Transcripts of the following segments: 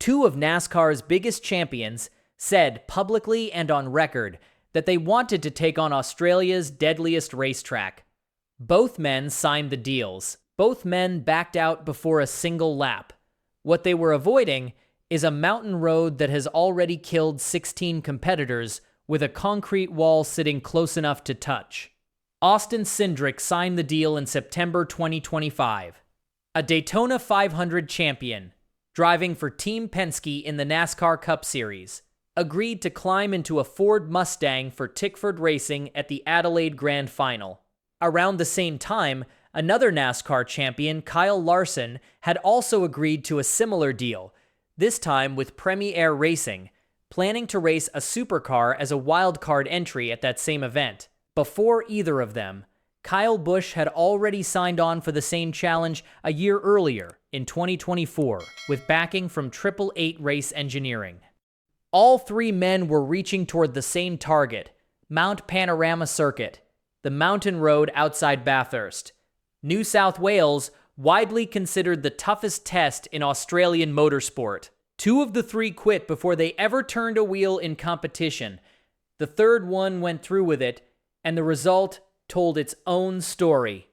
Two of NASCAR's biggest champions said publicly and on record that they wanted to take on Australia's deadliest racetrack. Both men signed the deals. Both men backed out before a single lap. What they were avoiding is a mountain road that has already killed 16 competitors with a concrete wall sitting close enough to touch. Austin Cindric signed the deal in September 2025. A Daytona 500 champion, driving for Team Penske in the NASCAR Cup Series, agreed to climb into a Ford Mustang for Tickford Racing at the Adelaide Grand Final. Around the same time, another NASCAR champion, Kyle Larson, had also agreed to a similar deal, this time with Premier Racing, planning to race a supercar as a wildcard entry at that same event. Before either of them, Kyle Busch had already signed on for the same challenge a year earlier, in 2024, with backing from 888 Race Engineering. All three men were reaching toward the same target, Mount Panorama Circuit, the mountain road outside Bathurst. New South Wales, widely considered the toughest test in Australian motorsport. Two of the three quit before they ever turned a wheel in competition. The third one went through with it, and the result told its own story.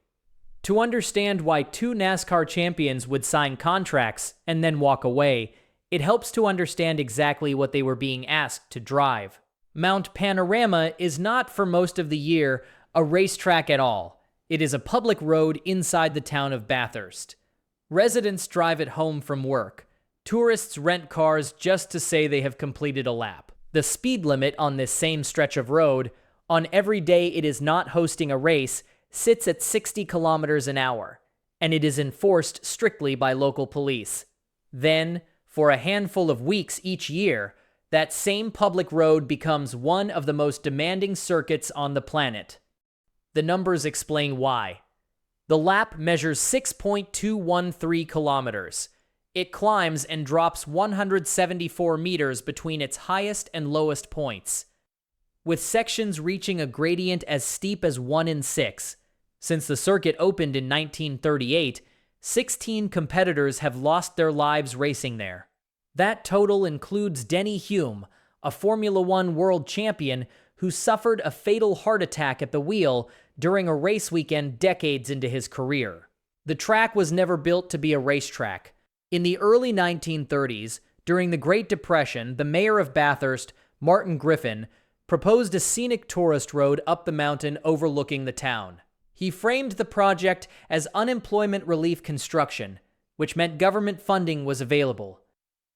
To understand why two NASCAR champions would sign contracts and then walk away, it helps to understand exactly what they were being asked to drive. Mount Panorama is not, for most of the year, a racetrack at all. It is a public road inside the town of Bathurst. Residents drive it home from work. Tourists rent cars just to say they have completed a lap. The speed limit on this same stretch of road, on every day it is not hosting a race, sits at 60 kilometers an hour, and it is enforced strictly by local police. Then, for a handful of weeks each year, that same public road becomes one of the most demanding circuits on the planet. The numbers explain why. The lap measures 6.213 kilometers. It climbs and drops 174 meters between its highest and lowest points, with sections reaching a gradient as steep as 1 in 6. Since the circuit opened in 1938, 16 competitors have lost their lives racing there. That total includes Denny Hume, a Formula One world champion who suffered a fatal heart attack at the wheel during a race weekend decades into his career. The track was never built to be a racetrack. In the early 1930s, during the Great Depression, the mayor of Bathurst, Martin Griffin, proposed a scenic tourist road up the mountain overlooking the town. He framed the project as unemployment relief construction, which meant government funding was available.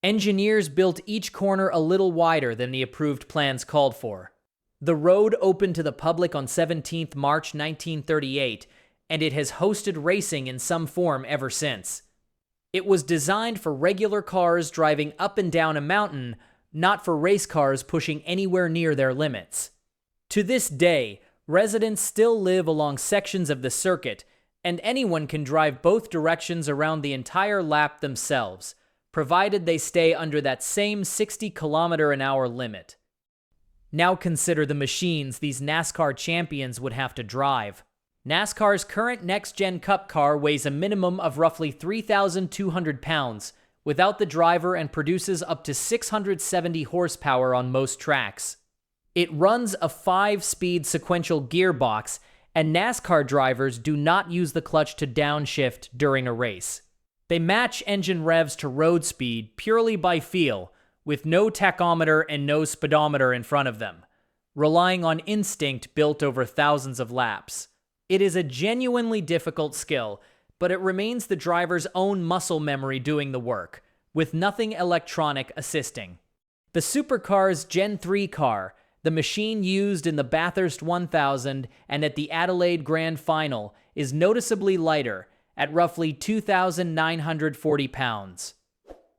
Engineers built each corner a little wider than the approved plans called for. The road opened to the public on 17 March 1938, and it has hosted racing in some form ever since. It was designed for regular cars driving up and down a mountain, not for race cars pushing anywhere near their limits. To this day, residents still live along sections of the circuit, and anyone can drive both directions around the entire lap themselves, provided they stay under that same 60-kilometer-an-hour limit. Now consider the machines these NASCAR champions would have to drive. NASCAR's current next-gen Cup car weighs a minimum of roughly 3,200 pounds without the driver and produces up to 670 horsepower on most tracks. It runs a 5-speed sequential gearbox, and NASCAR drivers do not use the clutch to downshift during a race. They match engine revs to road speed purely by feel, with no tachometer and no speedometer in front of them, relying on instinct built over thousands of laps. It is a genuinely difficult skill, but it remains the driver's own muscle memory doing the work, with nothing electronic assisting. The Supercars Gen 3 car, the machine used in the Bathurst 1000 and at the Adelaide Grand Final, is noticeably lighter, at roughly 2,940 pounds,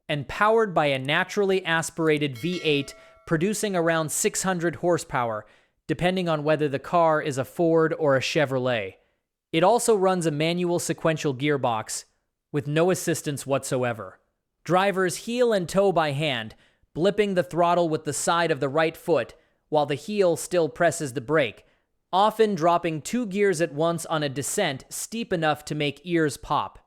and powered by a naturally aspirated V8 producing around 600 horsepower, depending on whether the car is a Ford or a Chevrolet. It also runs a manual sequential gearbox, with no assistance whatsoever. Drivers heel and toe by hand, blipping the throttle with the side of the right foot, while the heel still presses the brake, often dropping 2 gears at once on a descent steep enough to make ears pop.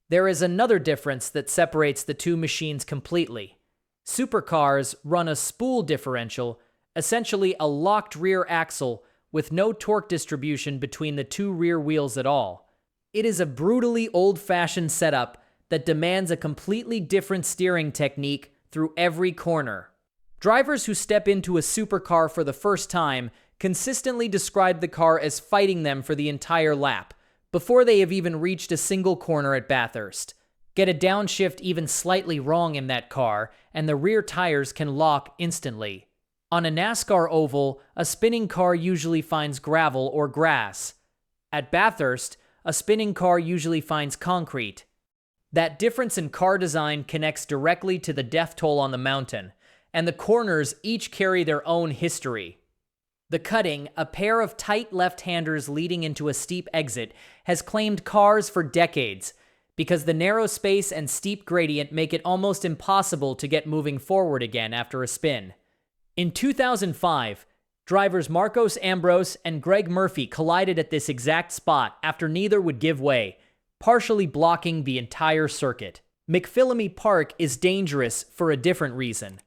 There is another difference that separates the two machines completely. Supercars run a spool differential, essentially a locked rear axle with no torque distribution between the two rear wheels at all. It is a brutally old-fashioned setup that demands a completely different steering technique through every corner. Drivers who step into a supercar for the first time consistently describe the car as fighting them for the entire lap, before they have even reached a single corner at Bathurst. Get a downshift even slightly wrong in that car, and the rear tires can lock instantly. On a NASCAR oval, a spinning car usually finds gravel or grass. At Bathurst, a spinning car usually finds concrete. That difference in car design connects directly to the death toll on the mountain, and the corners each carry their own history. The cutting, a pair of tight left-handers leading into a steep exit, has claimed cars for decades, because the narrow space and steep gradient make it almost impossible to get moving forward again after a spin. In 2005, drivers Marcos Ambrose and Greg Murphy collided at this exact spot after neither would give way, partially blocking the entire circuit. McPhillamy Park is dangerous for a different reason.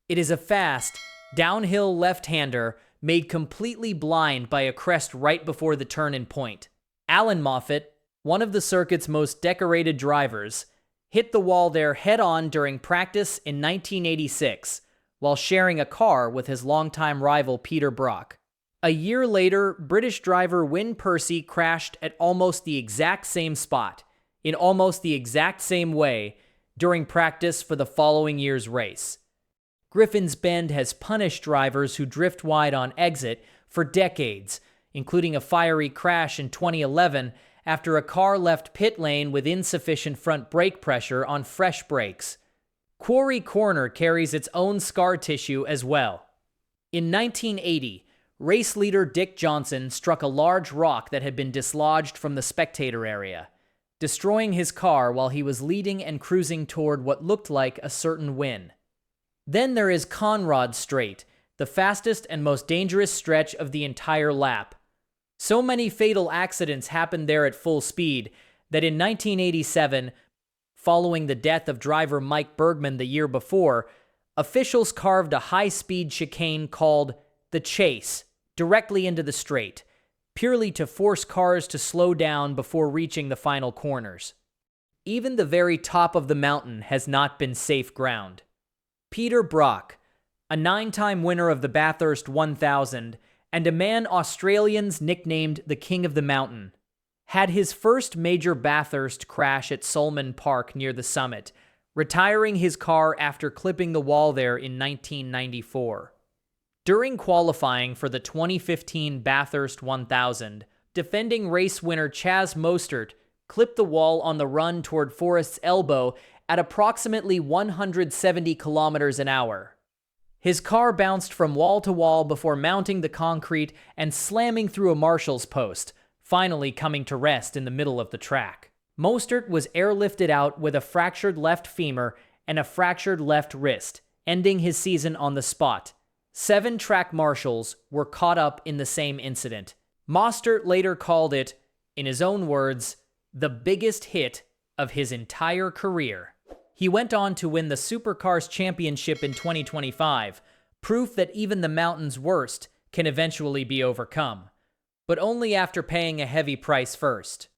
It is a fast, downhill left-hander made completely blind by a crest right before the turn-in point. Alan Moffat, one of the circuit's most decorated drivers, hit the wall there head-on during practice in 1986, while sharing a car with his longtime rival Peter Brock. A year later, British driver Wyn Percy crashed at almost the exact same spot, in almost the exact same way, during practice for the following year's race. Griffin's Bend has punished drivers who drift wide on exit for decades, including a fiery crash in 2011 after a car left pit lane with insufficient front brake pressure on fresh brakes. Quarry Corner carries its own scar tissue as well. In 1980, race leader Dick Johnson struck a large rock that had been dislodged from the spectator area, destroying his car while he was leading and cruising toward what looked like a certain win. Then there is Conrod Straight, the fastest and most dangerous stretch of the entire lap. So many fatal accidents happened there at full speed that in 1987, following the death of driver Mike Bergman the year before, officials carved a high-speed chicane called the Chase directly into the straight, purely to force cars to slow down before reaching the final corners. Even the very top of the mountain has not been safe ground. Peter Brock, a 9-time winner of the Bathurst 1000, and a man Australians nicknamed the King of the Mountain, had his first major Bathurst crash at Sulman Park near the summit, retiring his car after clipping the wall there in 1994. During qualifying for the 2015 Bathurst 1000, defending race winner Chaz Mostert clipped the wall on the run toward Forest's Elbow at approximately 170 kilometers an hour. His car bounced from wall to wall before mounting the concrete and slamming through a marshal's post, finally coming to rest in the middle of the track. Mostert was airlifted out with a fractured left femur and a fractured left wrist, ending his season on the spot. 7 track marshals were caught up in the same incident. Mostert later called it, in his own words, the biggest hit of his entire career. He went on to win the Supercars Championship in 2025, proof that even the mountain's worst can eventually be overcome, but only after paying a heavy price first.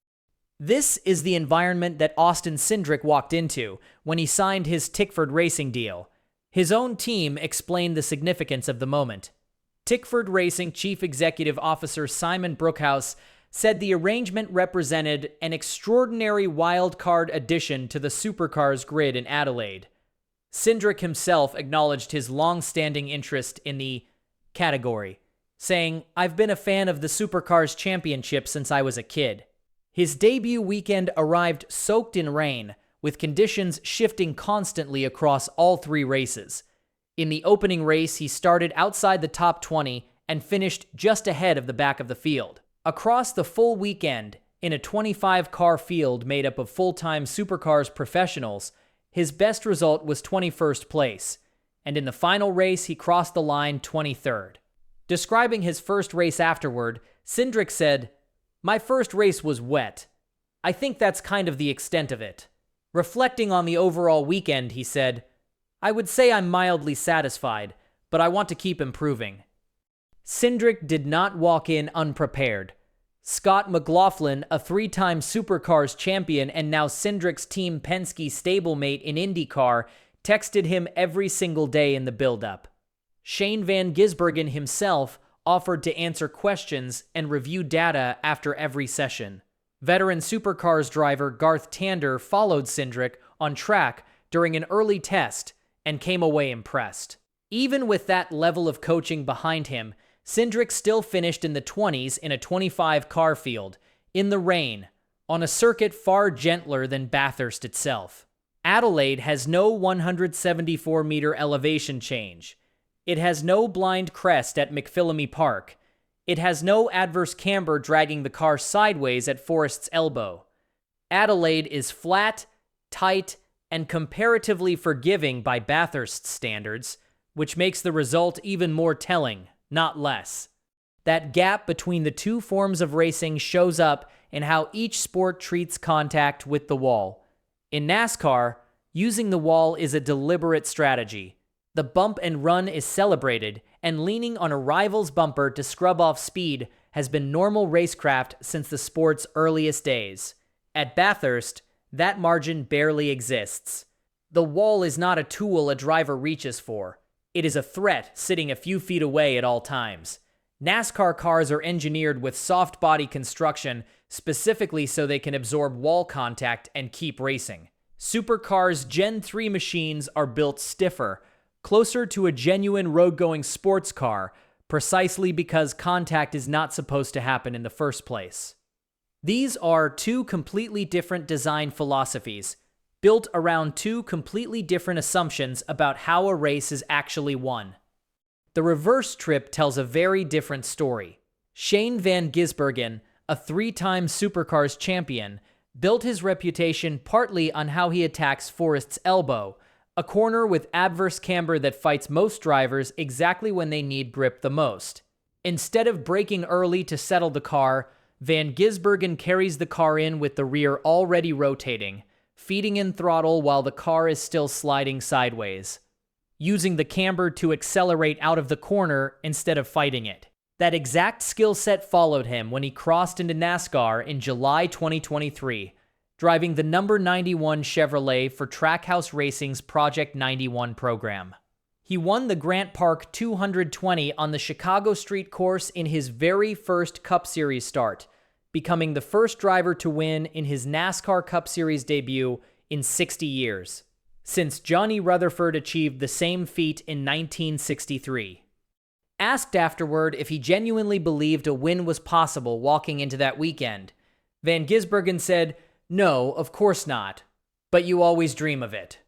This is the environment that Austin Cindric walked into when he signed his Tickford Racing deal. His own team explained the significance of the moment. Tickford Racing Chief Executive Officer Simon Brookhouse said the arrangement represented an extraordinary wildcard addition to the Supercars grid in Adelaide. Cindric himself acknowledged his long-standing interest in the category, saying, "I've been a fan of the Supercars Championship since I was a kid." His debut weekend arrived soaked in rain, with conditions shifting constantly across all 3 races. In the opening race, he started outside the top 20 and finished just ahead of the back of the field. Across the full weekend, in a 25-car field made up of full-time Supercars professionals, his best result was 21st place, and in the final race he crossed the line 23rd. Describing his first race afterward, Cindric said, "My first race was wet. I think that's kind of the extent of it." Reflecting on the overall weekend, he said, I would say I'm mildly satisfied, but I want to keep improving. Cindric did not walk in unprepared. Scott McLaughlin, a three-time Supercars champion and now Cindric's Team Penske stablemate in IndyCar, texted him every single day in the build-up. Shane van Gisbergen himself offered to answer questions and review data after every session. Veteran Supercars driver Garth Tander followed Cindric on track during an early test and came away impressed. Even with that level of coaching behind him, Cindric still finished in the 20s in a 25-car field, in the rain, on a circuit far gentler than Bathurst itself. Adelaide has no 174-meter elevation change. It has no blind crest at McPhillamy Park. It has no adverse camber dragging the car sideways at Forest's Elbow. Adelaide is flat, tight, and comparatively forgiving by Bathurst standards, which makes the result even more telling, not less. That gap between the two forms of racing shows up in how each sport treats contact with the wall. In NASCAR, using the wall is a deliberate strategy. The bump and run is celebrated, and leaning on a rival's bumper to scrub off speed has been normal racecraft since the sport's earliest days. At Bathurst, that margin barely exists. The wall is not a tool a driver reaches for. It is a threat sitting a few feet away at all times. NASCAR cars are engineered with soft body construction specifically so they can absorb wall contact and keep racing. Supercars Gen 3 machines are built stiffer, closer to a genuine road-going sports car, precisely because contact is not supposed to happen in the first place. These are two completely different design philosophies, built around two completely different assumptions about how a race is actually won. The reverse trip tells a very different story. Shane van Gisbergen, a three-time Supercars champion, built his reputation partly on how he attacks Forest's Elbow, a corner with adverse camber that fights most drivers exactly when they need grip the most. Instead of braking early to settle the car, van Gisbergen carries the car in with the rear already rotating, feeding in throttle while the car is still sliding sideways, using the camber to accelerate out of the corner instead of fighting it. That exact skill set followed him when he crossed into NASCAR in July 2023, driving the number 91 Chevrolet for Trackhouse Racing's Project 91 program. He won the Grant Park 220 on the Chicago Street course in his very first Cup Series start, becoming the first driver to win in his NASCAR Cup Series debut in 60 years, since Johnny Rutherford achieved the same feat in 1963. Asked afterward if he genuinely believed a win was possible walking into that weekend, van Gisbergen said, "No, of course not, but you always dream of it."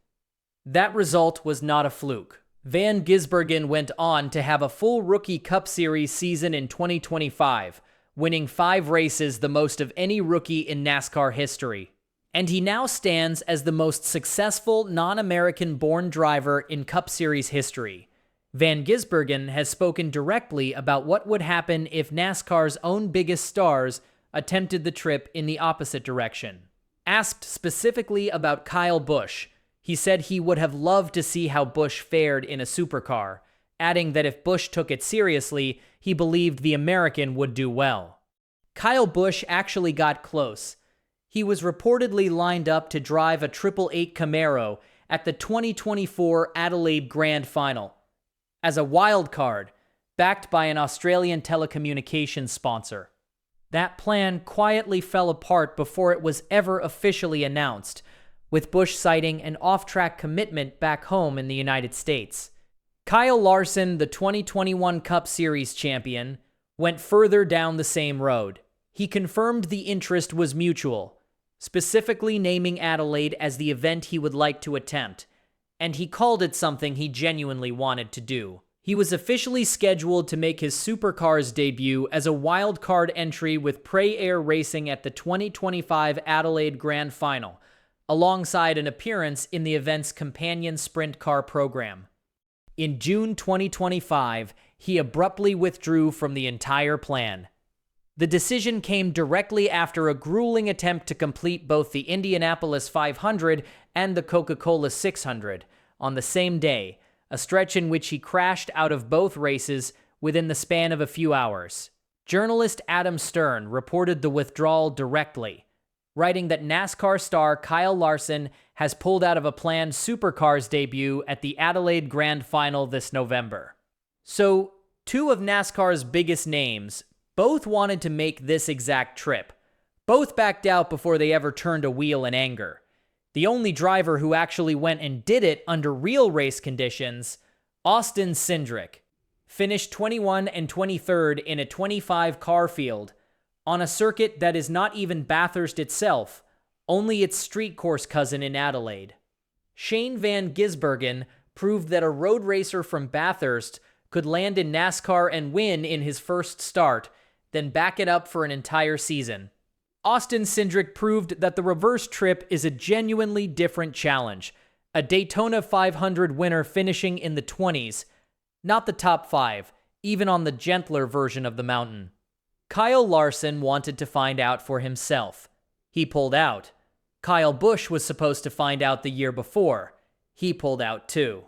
That result was not a fluke. Van Gisbergen went on to have a full Rookie Cup Series season in 2025, winning 5 races, the most of any rookie in NASCAR history. And he now stands as the most successful non-American-born driver in Cup Series history. Van Gisbergen has spoken directly about what would happen if NASCAR's own biggest stars attempted the trip in the opposite direction. Asked specifically about Kyle Busch, he said he would have loved to see how Busch fared in a supercar, adding that if Busch took it seriously, he believed the American would do well. Kyle Busch actually got close. He was reportedly lined up to drive a 888 Camaro at the 2024 Adelaide Grand Final as a wildcard, backed by an Australian telecommunications sponsor. That plan quietly fell apart before it was ever officially announced, with Busch citing an off-track commitment back home in the United States. Kyle Larson, the 2021 Cup Series champion, went further down the same road. He confirmed the interest was mutual, specifically naming Adelaide as the event he would like to attempt, and he called it something he genuinely wanted to do. He was officially scheduled to make his Supercars debut as a wildcard entry with Prey Air Racing at the 2025 Adelaide Grand Final, alongside an appearance in the event's companion sprint car program. In June 2025, he abruptly withdrew from the entire plan. The decision came directly after a grueling attempt to complete both the Indianapolis 500 and the Coca-Cola 600, on the same day, a stretch in which he crashed out of both races within the span of a few hours. Journalist Adam Stern reported the withdrawal directly, writing that NASCAR star Kyle Larson has pulled out of a planned Supercars debut at the Adelaide Grand Final this November. So, two of NASCAR's biggest names both wanted to make this exact trip. Both backed out before they ever turned a wheel in anger. The only driver who actually went and did it under real race conditions, Austin Cindric, finished 21 and 23rd in a 25-car field on a circuit that is not even Bathurst itself, only its street course cousin in Adelaide. Shane van Gisbergen proved that a road racer from Bathurst could land in NASCAR and win in his first start, then back it up for an entire season. Austin Cindric proved that the reverse trip is a genuinely different challenge, a Daytona 500 winner finishing in the 20s, not the top 5, even on the gentler version of the mountain. Kyle Larson wanted to find out for himself. He pulled out. Kyle Busch was supposed to find out the year before. He pulled out too.